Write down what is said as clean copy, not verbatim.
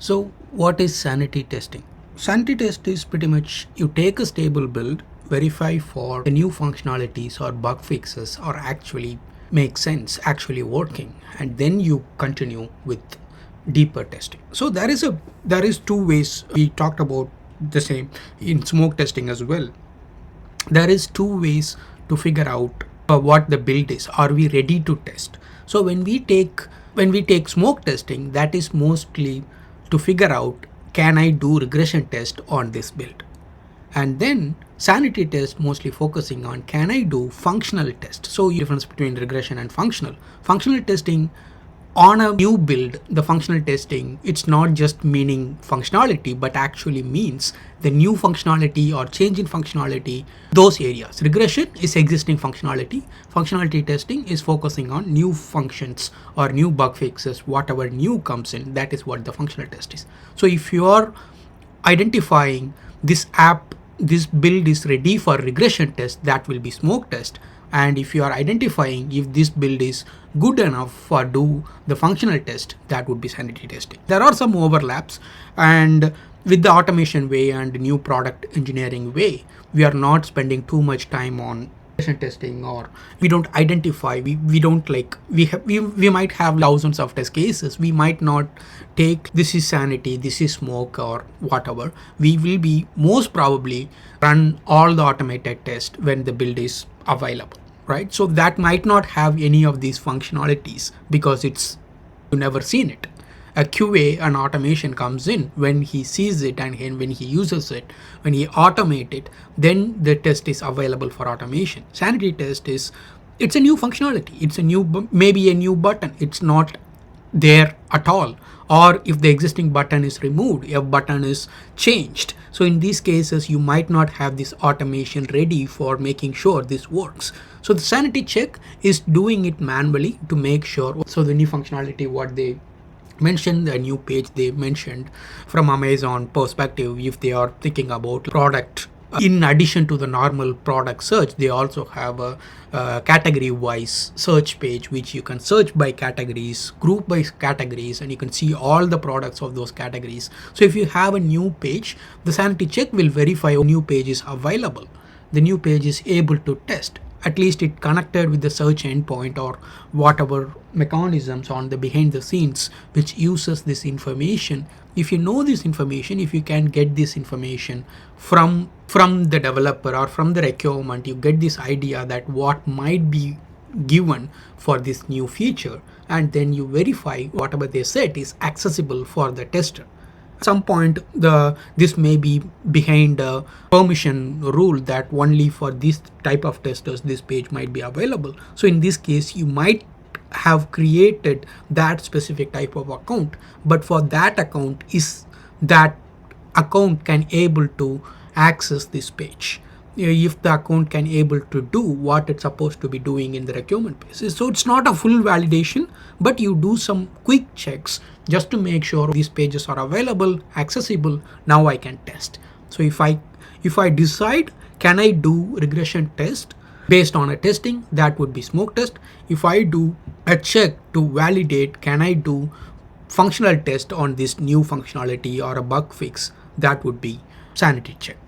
So what is sanity testing? Sanity test is pretty much you take a stable build, verify for the new functionalities or bug fixes or actually make sense, actually working, and then you continue with deeper testing. So there is two ways we talked about the same in smoke testing as well. There is two ways to figure out what the build is. Are we ready to test? So when we take smoke testing, that is mostly to figure out, can I do regression test on this build? And then sanity test mostly focusing on, can I do functional test? So difference between regression and functional testing on a new build. The functional testing, it's not just meaning functionality, but actually means the new functionality or change in functionality, those areas. Regression is existing functionality. Functionality testing is focusing on new functions or new bug fixes, whatever new comes in. That is what the functional test is. So if you are identifying this build is ready for regression test, that will be smoke test. And if you are identifying if this build is good enough for do the functional test, that would be sanity testing. There are some overlaps, and with the automation way and new product engineering way, we are not spending too much time on regression testing, or we don't identify, we don't like, we might have thousands of test cases. We might not take this is sanity, this is smoke or whatever. We will be most probably run all the automated test when the build is available, right? So that might not have any of these functionalities because you've never seen it. A QA, an automation comes in when he sees it, and when he uses it, when he automate it, then the test is available for automation. Sanity test it's a new functionality. It's maybe a new button. It's not there at all. Or if the existing button is removed, a button is changed. So in these cases, you might not have this automation ready for making sure this works. So the sanity check is doing it manually to make sure. So the new functionality, what they mentioned, the new page they mentioned from Amazon perspective, if they are thinking about product, in addition to the normal product search, they also have a category wise search page, which you can search by categories, group by categories, and you can see all the products of those categories. So if you have a new page, the sanity check will verify a new page is available. The new page is able to test. At least it connected with the search endpoint or whatever mechanisms on the behind the scenes which uses this information. If you know this information, if you can get this information from the developer or from the requirement, you get this idea that what might be given for this new feature, and then you verify whatever they said is accessible for the tester. At some point, this may be behind a permission rule that only for this type of testers this page might be available. So in this case, you might have created that specific type of account, but for that account can able to access this page if the account can able to do what it's supposed to be doing in the requirement basis. So it's not a full validation, but you do some quick checks just to make sure these pages are available, accessible. Now I can test. So if I decide, can I do regression test based on a testing, that would be smoke test. If I do a check to validate, can I do functional test on this new functionality or a bug fix, that would be sanity check.